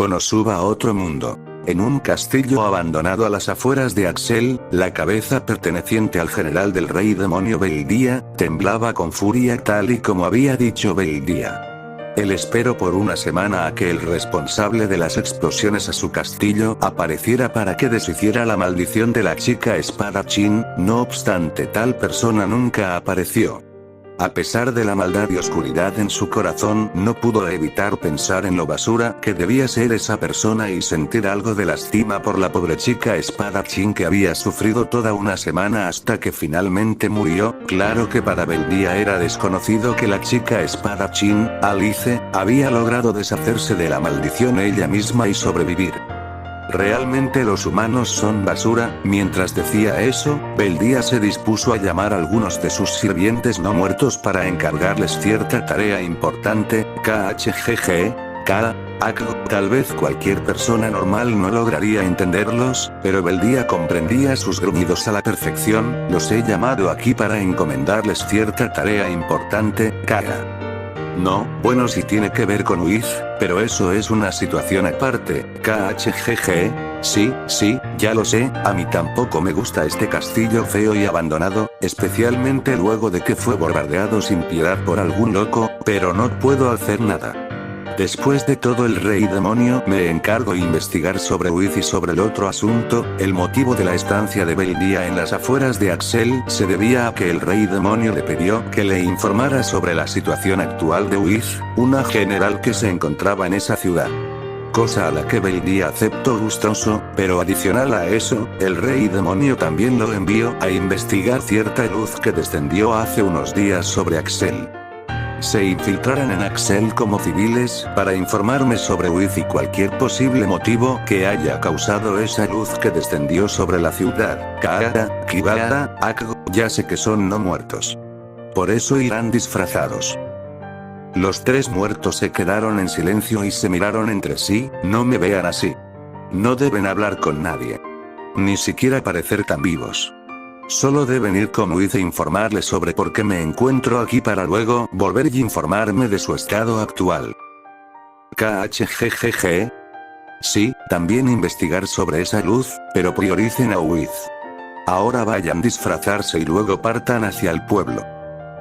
Konosuba a otro mundo. En un castillo abandonado a las afueras de Axel, la cabeza perteneciente al general del rey demonio Beldía, temblaba con furia tal y como había dicho Beldía. Él esperó por una semana a que el responsable de las explosiones a su castillo apareciera para que deshiciera la maldición de la chica espadachín, no obstante tal persona nunca apareció. A pesar de la maldad y oscuridad en su corazón, no pudo evitar pensar en lo basura que debía ser esa persona y sentir algo de lástima por la pobre chica espadachín que había sufrido toda una semana hasta que finalmente murió. Claro que para Beldía era desconocido que la chica espadachín, Alice, había logrado deshacerse de la maldición ella misma y sobrevivir. Realmente los humanos son basura. Mientras decía eso, Beldía se dispuso a llamar a algunos de sus sirvientes no muertos para encargarles cierta tarea importante. Tal vez cualquier persona normal no lograría entenderlos, pero Beldía comprendía sus gruñidos a la perfección. Los he llamado aquí para encomendarles cierta tarea importante. No, bueno, sí tiene que ver con Wiz, pero eso es una situación aparte. Sí, ya lo sé, a mí tampoco me gusta este castillo feo y abandonado, especialmente luego de que fue bombardeado sin piedad por algún loco, pero no puedo hacer nada. Después de todo, el rey demonio me encargo de investigar sobre Wiz y sobre el otro asunto. El motivo de la estancia de Beldía en las afueras de Axel se debía a que el rey demonio le pidió que le informara sobre la situación actual de Wiz, una general que se encontraba en esa ciudad. Cosa a la que Beldía aceptó gustoso, pero adicional a eso, el rey demonio también lo envió a investigar cierta luz que descendió hace unos días sobre Axel. Se infiltraran en Axel como civiles, para informarme sobre Wiz y cualquier posible motivo que haya causado esa luz que descendió sobre la ciudad. Ya sé que son no muertos. Por eso irán disfrazados. Los tres muertos se quedaron en silencio y se miraron entre sí. No me vean así. No deben hablar con nadie. Ni siquiera parecer tan vivos. Solo deben ir con Wiz e informarle sobre por qué me encuentro aquí para luego volver y informarme de su estado actual. Sí, también investigar sobre esa luz, pero prioricen a Wiz. Ahora vayan disfrazarse y luego partan hacia el pueblo.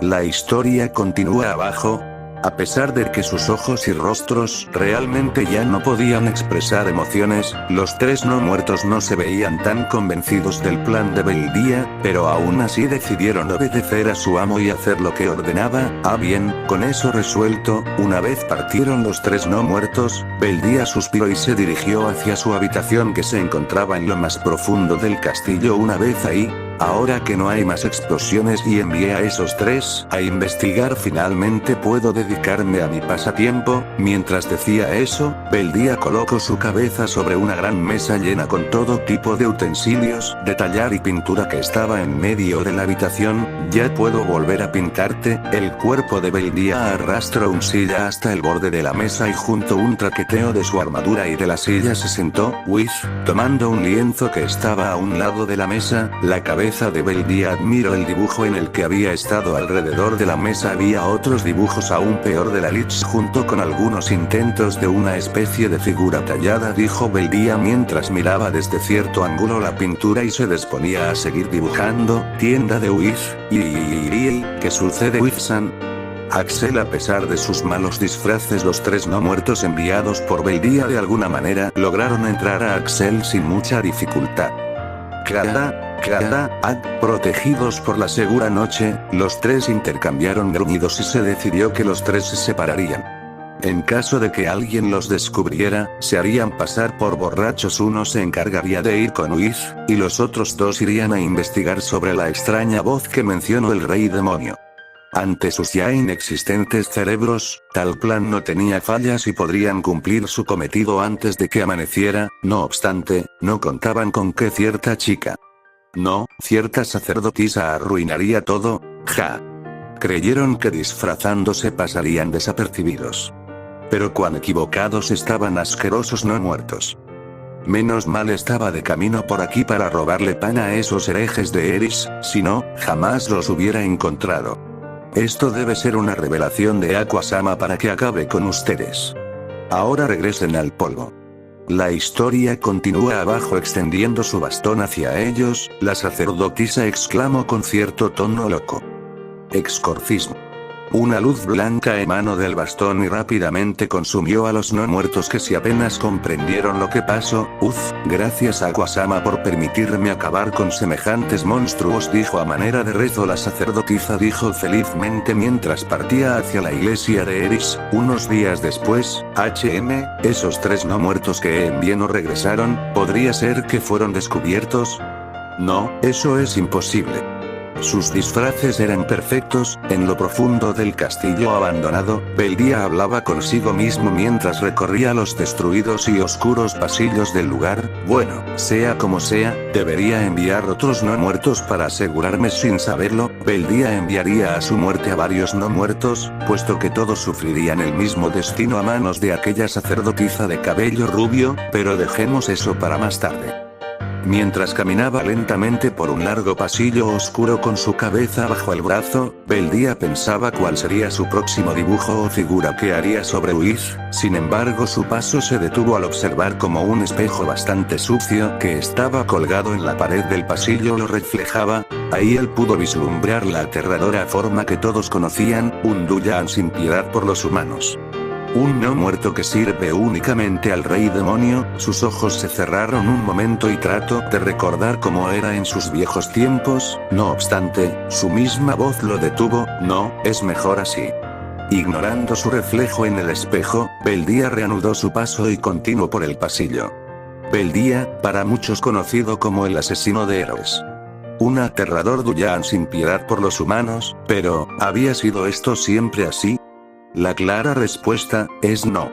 La historia continúa abajo. A pesar de que sus ojos y rostros realmente ya no podían expresar emociones, los tres no muertos no se veían tan convencidos del plan de Beldía, pero aún así decidieron obedecer a su amo y hacer lo que ordenaba. Bien, con eso resuelto, una vez partieron los tres no muertos, Beldía suspiró y se dirigió hacia su habitación que se encontraba en lo más profundo del castillo. Una vez ahí, ahora que no hay más explosiones y envié a esos tres a investigar, finalmente puedo dedicarme a mi pasatiempo. Mientras decía eso, Beldía colocó su cabeza sobre una gran mesa llena con todo tipo de utensilios de tallar y pintura que estaba en medio de la habitación. Ya puedo volver a pintarte. El cuerpo de Beldía arrastró una silla hasta el borde de la mesa y junto un traqueteo de su armadura y de la silla se sentó. Wiz, tomando un lienzo que estaba a un lado de la mesa, la cabeza de Beldía admiró el dibujo en el que había estado. Alrededor de la mesa había otros dibujos aún peor de la Lich junto con algunos intentos de una especie de figura tallada, dijo Beldía mientras miraba desde cierto ángulo la pintura y se disponía a seguir dibujando. Tienda de Wiz, ¿qué sucede Wiz-san? Axel, a pesar de sus malos disfraces, los tres no muertos enviados por Beldía de alguna manera lograron entrar a Axel sin mucha dificultad. Protegidos por la segura noche, los tres intercambiaron gruñidos y se decidió que los tres se separarían. En caso de que alguien los descubriera, se harían pasar por borrachos. Uno se encargaría de ir con Wiz, y los otros dos irían a investigar sobre la extraña voz que mencionó el rey demonio. Ante sus ya inexistentes cerebros, tal plan no tenía fallas y podrían cumplir su cometido antes de que amaneciera. No obstante, no contaban con que cierta chica, cierta sacerdotisa arruinaría todo. Creyeron que disfrazándose pasarían desapercibidos. Pero cuán equivocados estaban. Asquerosos no muertos. Menos mal estaba de camino por aquí para robarle pan a esos herejes de Eris, si no, jamás los hubiera encontrado. Esto debe ser una revelación de Aquasama para que acabe con ustedes. Ahora regresen al polvo. La historia continúa abajo extendiendo su bastón hacia ellos, la sacerdotisa exclamó con cierto tono loco. Exorcismo. Una luz blanca emanó del bastón y rápidamente consumió a los no muertos que si apenas comprendieron lo que pasó. Gracias a Aquasama por permitirme acabar con semejantes monstruos, dijo a manera de rezo la sacerdotisa, dijo felizmente mientras partía hacia la iglesia de Eris. Unos días después, esos 3 no muertos que envié no regresaron, ¿podría ser que fueron descubiertos? No, eso es imposible. Sus disfraces eran perfectos. En lo profundo del castillo abandonado, Beldia hablaba consigo mismo mientras recorría los destruidos y oscuros pasillos del lugar. Bueno, sea como sea, debería enviar otros no muertos para asegurarme. Sin saberlo, Beldia enviaría a su muerte a varios no muertos, puesto que todos sufrirían el mismo destino a manos de aquella sacerdotisa de cabello rubio, pero dejemos eso para más tarde. Mientras caminaba lentamente por un largo pasillo oscuro con su cabeza bajo el brazo, Beldia pensaba cuál sería su próximo dibujo o figura que haría sobre Uiz. Sin embargo, su paso se detuvo al observar como un espejo bastante sucio que estaba colgado en la pared del pasillo lo reflejaba. Ahí él pudo vislumbrar la aterradora forma que todos conocían, un Duyan sin piedad por los humanos. Un no muerto que sirve únicamente al rey demonio. Sus ojos se cerraron un momento y trató de recordar cómo era en sus viejos tiempos, no obstante, su misma voz lo detuvo, no, es mejor así. Ignorando su reflejo en el espejo, Beldia reanudó su paso y continuó por el pasillo. Beldia, para muchos conocido como el asesino de héroes. Un aterrador Duyan sin piedad por los humanos, pero, ¿había sido esto siempre así? La clara respuesta es no.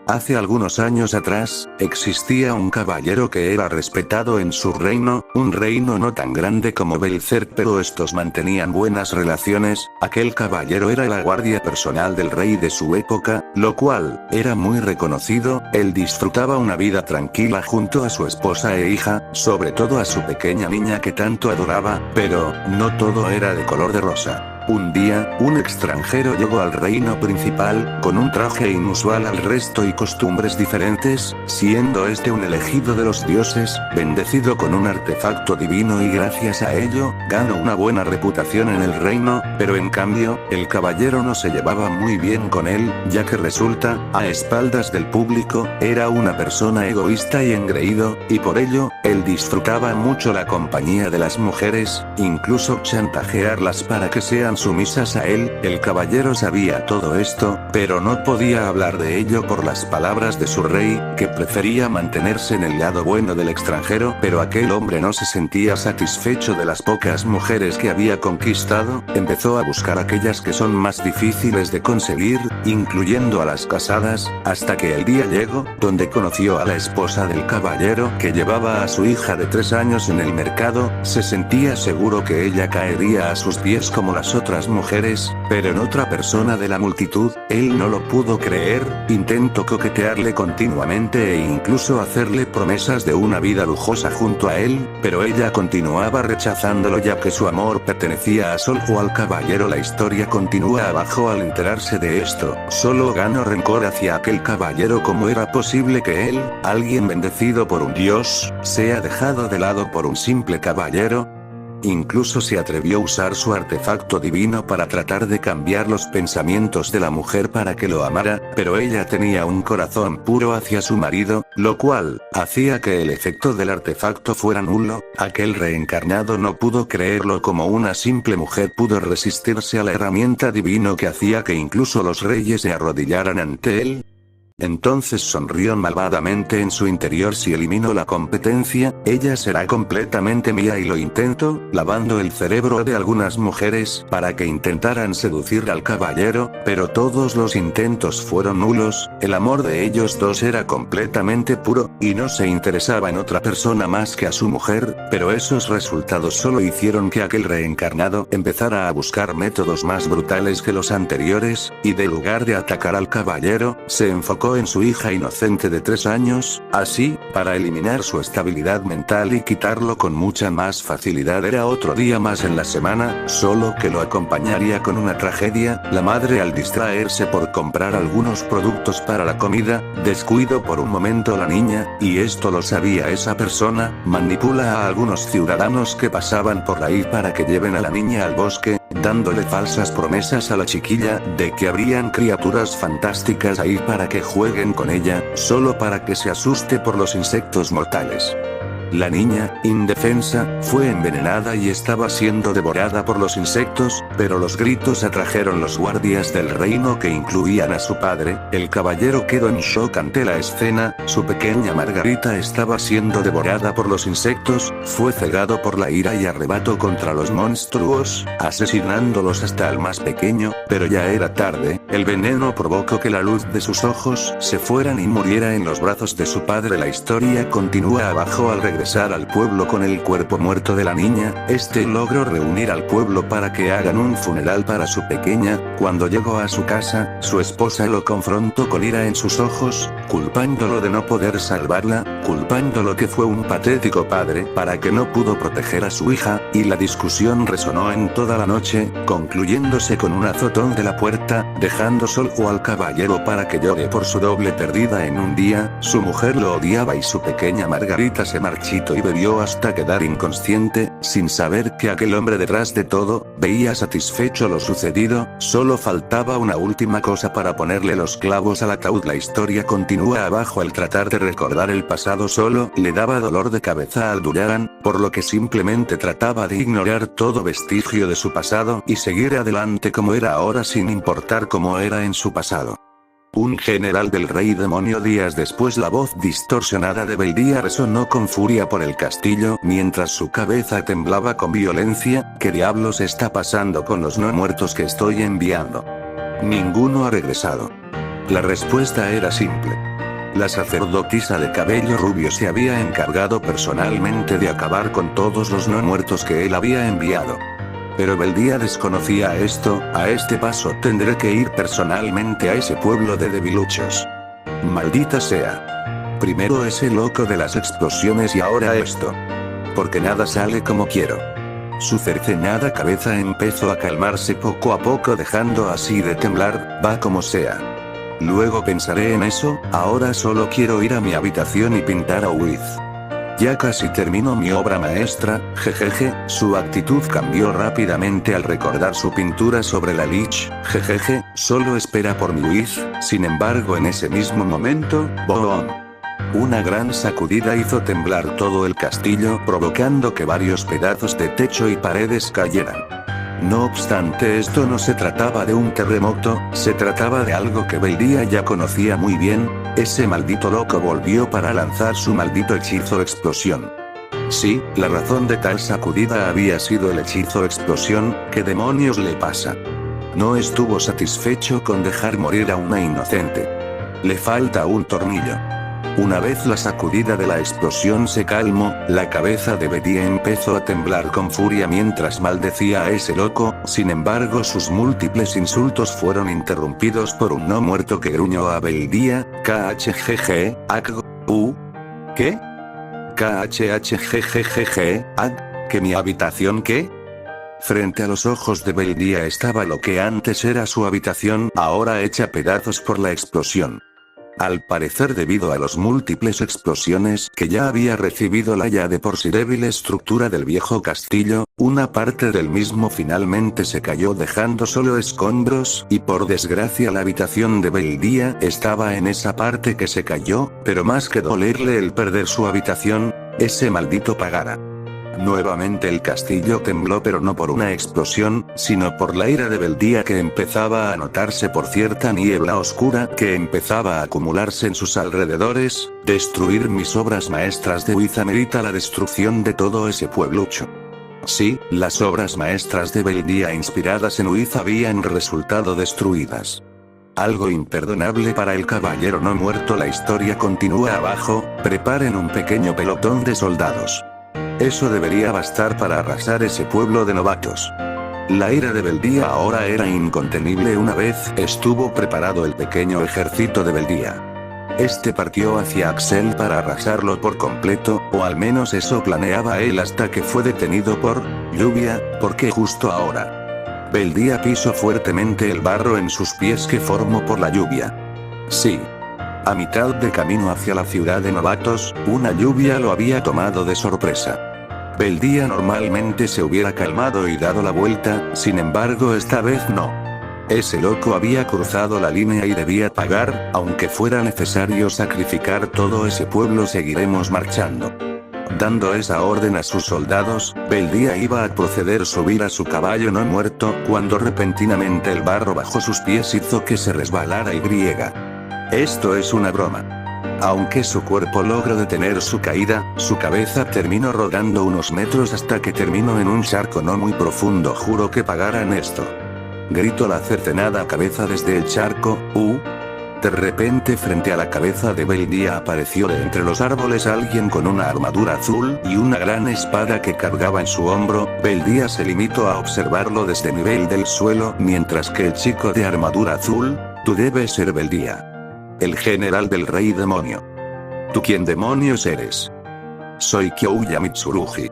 Hace algunos años atrás, existía un caballero que era respetado en su reino, un reino no tan grande como Belzer, pero estos mantenían buenas relaciones. Aquel caballero era la guardia personal del rey de su época, lo cual era muy reconocido. Él disfrutaba una vida tranquila junto a su esposa e hija, sobre todo a su pequeña niña que tanto adoraba, pero no todo era de color de rosa. Un día, un extranjero llegó al reino principal, con un traje inusual al resto y costumbres diferentes, siendo este un elegido de los dioses, bendecido con un artefacto divino y gracias a ello, ganó una buena reputación en el reino, pero en cambio, el caballero no se llevaba muy bien con él, ya que resulta, a espaldas del público, era una persona egoísta y engreído, y por ello, él disfrutaba mucho la compañía de las mujeres, incluso chantajearlas para que sean sumisas a él. El caballero sabía todo esto, pero no podía hablar de ello por las palabras de su rey, que prefería mantenerse en el lado bueno del extranjero, pero aquel hombre no se sentía satisfecho de las pocas mujeres que había conquistado, empezó a buscar aquellas que son más difíciles de conseguir, incluyendo a las casadas, hasta que el día llegó, donde conoció a la esposa del caballero que llevaba a su hija de 3 años en el mercado. Se sentía seguro que ella caería a sus pies como las otras mujeres, pero en otra persona de la multitud, él no lo pudo creer, intentó coquetearle continuamente e incluso hacerle promesas de una vida lujosa junto a él, pero ella continuaba rechazándolo ya que su amor pertenecía a Sol o al caballero. La historia continúa abajo. Al enterarse de esto, solo ganó rencor hacia aquel caballero. ¿Cómo era posible que él, alguien bendecido por un dios, sea dejado de lado por un simple caballero? Incluso se atrevió a usar su artefacto divino para tratar de cambiar los pensamientos de la mujer para que lo amara, pero ella tenía un corazón puro hacia su marido, lo cual hacía que el efecto del artefacto fuera nulo. Aquel reencarnado no pudo creerlo. Como una simple mujer pudo resistirse a la herramienta divino que hacía que incluso los reyes se arrodillaran ante él. Entonces sonrió malvadamente en su interior. Si elimino la competencia, ella será completamente mía, y lo intentó, lavando el cerebro de algunas mujeres para que intentaran seducir al caballero, pero todos los intentos fueron nulos. El amor de ellos dos era completamente puro, y no se interesaba en otra persona más que a su mujer, pero esos resultados solo hicieron que aquel reencarnado empezara a buscar métodos más brutales que los anteriores, y de lugar de atacar al caballero, se enfocó enfocó en su hija inocente de 3 años, así, para eliminar su estabilidad mental y quitarlo con mucha más facilidad. Era otro día más en la semana, solo que lo acompañaría con una tragedia. La madre, al distraerse por comprar algunos productos para la comida, descuidó por un momento a la niña, y esto lo sabía esa persona, manipula a algunos ciudadanos que pasaban por ahí para que lleven a la niña al bosque, dándole falsas promesas a la chiquilla, de que habrían criaturas fantásticas ahí para que jueguen con ella, solo para que se asuste por los insectos mortales. La niña, indefensa, fue envenenada y estaba siendo devorada por los insectos, pero los gritos atrajeron los guardias del reino que incluían a su padre. El caballero quedó en shock ante la escena. Su pequeña Margarita estaba siendo devorada por los insectos, fue cegado por la ira y arrebato contra los monstruos, asesinándolos hasta el más pequeño, pero ya era tarde. El veneno provocó que la luz de sus ojos se fueran y muriera en los brazos de su padre. La historia continúa abajo. Al regresar al pueblo con el cuerpo muerto de la niña, este logró reunir al pueblo para que hagan un funeral para su pequeña. Cuando llegó a su casa, su esposa lo confrontó con ira en sus ojos, culpándolo de no poder salvarla, culpándolo que fue un patético padre para que no pudo proteger a su hija, y la discusión resonó en toda la noche, concluyéndose con un azotón de la puerta, dejando solo al caballero para que llore por su doble perdida en un día. Su mujer lo odiaba y su pequeña Margarita se marchó y bebió hasta quedar inconsciente, sin saber que aquel hombre detrás de todo, veía satisfecho lo sucedido. Solo faltaba una última cosa para ponerle los clavos al ataúd. La historia continúa abajo. Al tratar de recordar el pasado solo le daba dolor de cabeza al Duran, por lo que simplemente trataba de ignorar todo vestigio de su pasado y seguir adelante como era ahora sin importar cómo era en su pasado. Un general del rey demonio. Días después, la voz distorsionada de Beldía resonó con furia por el castillo, mientras su cabeza temblaba con violencia. ¿Qué diablos está pasando con los no muertos que estoy enviando? Ninguno ha regresado. La respuesta era simple. La sacerdotisa de cabello rubio se había encargado personalmente de acabar con todos los no muertos que él había enviado. Pero Beldía desconocía esto. A este paso tendré que ir personalmente a ese pueblo de debiluchos. Maldita sea. Primero ese loco de las explosiones y ahora esto. Porque nada sale como quiero. Su cercenada cabeza empezó a calmarse poco a poco, dejando así de temblar. Va como sea. Luego pensaré en eso. Ahora solo quiero ir a mi habitación y pintar a Wiz. Ya casi termino mi obra maestra, jejeje. Su actitud cambió rápidamente al recordar su pintura sobre la Lich, jejeje. Solo espera por mi Wiz. Sin embargo, en ese mismo momento, ¡boom! Una gran sacudida hizo temblar todo el castillo, provocando que varios pedazos de techo y paredes cayeran. No obstante, esto no se trataba de un terremoto, se trataba de algo que Beldía ya conocía muy bien. Ese maldito loco volvió para lanzar su maldito hechizo explosión. Sí, la razón de tal sacudida había sido el hechizo explosión. ¿Qué demonios le pasa? No estuvo satisfecho con dejar morir a una inocente. Le falta un tornillo. Una vez la sacudida de la explosión se calmó, la cabeza de Beldía empezó a temblar con furia mientras maldecía a ese loco. Sin embargo, sus múltiples insultos fueron interrumpidos por un no muerto que gruñó a Beldía. KHGG, ¿Qué? KHHGGG, ¿Que mi habitación qué? Frente a los ojos de Beldía estaba lo que antes era su habitación, ahora hecha pedazos por la explosión. Al parecer, debido a las múltiples explosiones que ya había recibido la ya de por sí débil estructura del viejo castillo, una parte del mismo finalmente se cayó dejando solo escombros, y por desgracia la habitación de Beldía estaba en esa parte que se cayó, pero más que dolerle el perder su habitación, ese maldito pagara. Nuevamente el castillo tembló, pero no por una explosión, sino por la ira de Beldía que empezaba a notarse por cierta niebla oscura que empezaba a acumularse en sus alrededores. Destruir mis obras maestras de Wiz amerita la destrucción de todo ese pueblucho. Sí, las obras maestras de Beldía inspiradas en Wiz habían resultado destruidas. Algo imperdonable para el caballero no muerto. La historia continúa abajo. Preparen un pequeño pelotón de soldados. Eso debería bastar para arrasar ese pueblo de novatos. La ira de Beldía ahora era incontenible. Una vez estuvo preparado el pequeño ejército de Beldía. Este partió hacia Axel para arrasarlo por completo, o al menos eso planeaba él hasta que fue detenido por lluvia, porque justo ahora. Beldía pisó fuertemente el barro en sus pies que formó por la lluvia. Sí. A mitad de camino hacia la ciudad de novatos, una lluvia lo había tomado de sorpresa. Beldía normalmente se hubiera calmado y dado la vuelta, sin embargo esta vez no. Ese loco había cruzado la línea y debía pagar, aunque fuera necesario sacrificar todo ese pueblo. Seguiremos marchando. Dando esa orden a sus soldados, Beldía iba a proceder a subir a su caballo no muerto, cuando repentinamente el barro bajo sus pies hizo que se resbalara y griega. Esto es una broma. Aunque su cuerpo logró detener su caída, su cabeza terminó rodando unos metros hasta que terminó en un charco no muy profundo. Juro que pagaran esto. Gritó la cercenada cabeza desde el charco. De repente frente a la cabeza de Beldía apareció de entre los árboles alguien con una armadura azul y una gran espada que cargaba en su hombro. Beldía se limitó a observarlo desde nivel del suelo, mientras que el chico de armadura azul, tú debes ser Beldía. El general del rey demonio. ¿Tú quién demonios eres? Soy Kyoya Mitsurugi.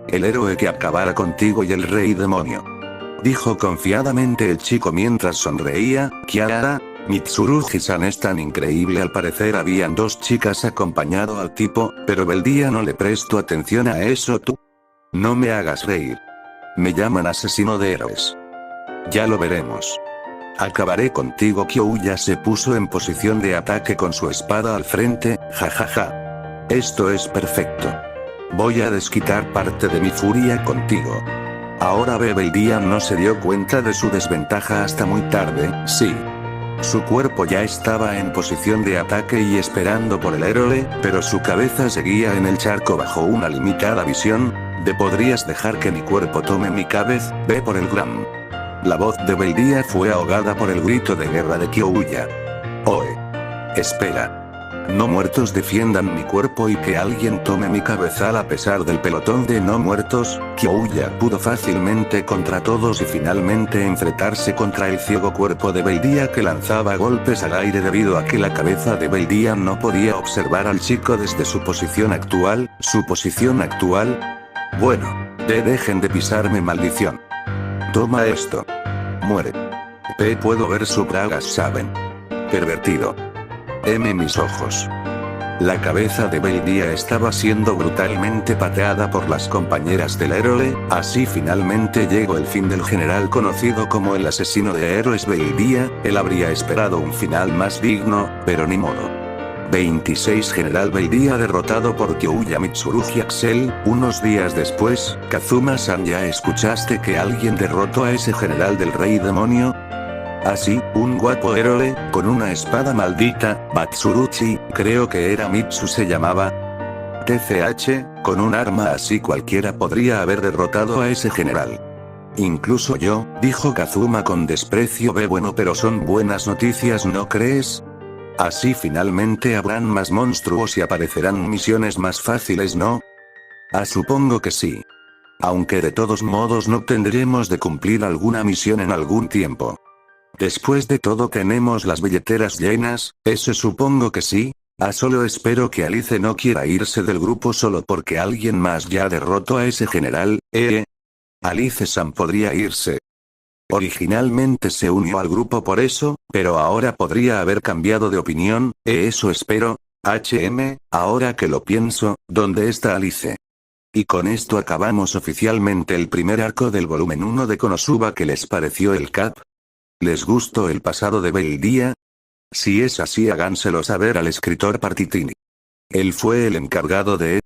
El héroe que acabará contigo y el rey demonio. Dijo confiadamente el chico mientras sonreía. Kiara, Mitsurugi-san es tan increíble. Al parecer habían dos chicas acompañado al tipo, pero Beldía no le prestó atención a eso. Tú. No me hagas reír. Me llaman asesino de héroes. Ya lo veremos. Acabaré contigo. Kyoya se puso en posición de ataque con su espada al frente. Jajaja. Esto es perfecto. Voy a desquitar parte de mi furia contigo. Ahora Beldía no se dio cuenta de su desventaja hasta muy tarde. Sí. Su cuerpo ya estaba en posición de ataque y esperando por el héroe, pero su cabeza seguía en el charco bajo una limitada visión. ¿Podrías dejar que mi cuerpo tome mi cabeza? Ve por el gram. La voz de Beldía fue ahogada por el grito de guerra de Kyoya. Oe. Espera. No muertos defiendan mi cuerpo y que alguien tome mi cabeza. A pesar del pelotón de no muertos, Kyoya pudo fácilmente contra todos y finalmente enfrentarse contra el ciego cuerpo de Beldía que lanzaba golpes al aire debido a que la cabeza de Beldía no podía observar al chico desde su posición actual. ¿Su posición actual? Bueno. Dejen de pisarme, maldición. Toma esto. Muere. Puedo ver su bragas, ¿saben? Pervertido. Mis ojos. La cabeza de Beldía estaba siendo brutalmente pateada por las compañeras del héroe. Así finalmente llegó el fin del general conocido como el asesino de héroes Beldía. Él habría esperado un final más digno, pero ni modo. 26 General Beldía derrotado por Kyoya Mitsurugi. Axel, unos días después. Kazuma-san, ¿ya escuchaste que alguien derrotó a ese general del rey demonio? Así, un guapo héroe, con una espada maldita, Batsuruchi, creo que era Mitsu se llamaba. TCH, con un arma así cualquiera podría haber derrotado a ese general. Incluso yo, dijo Kazuma con desprecio. Bueno, pero son buenas noticias, ¿no crees? Así finalmente habrán más monstruos y aparecerán misiones más fáciles, ¿no? Supongo que sí. Aunque de todos modos no tendremos de cumplir alguna misión en algún tiempo. Después de todo tenemos las billeteras llenas, ese supongo que sí. Solo espero que Alice no quiera irse del grupo solo porque alguien más ya derrotó a ese general. Alice-san podría irse. Originalmente se unió al grupo por eso, pero ahora podría haber cambiado de opinión. Eso espero. Ahora que lo pienso, ¿dónde está Alice? Y con esto acabamos oficialmente el primer arco del volumen 1 de Konosuba. ¿Qué les pareció el cap? ¿Les gustó el pasado de Beldía? Si es así, háganselo saber al escritor Partitini. Él fue el encargado de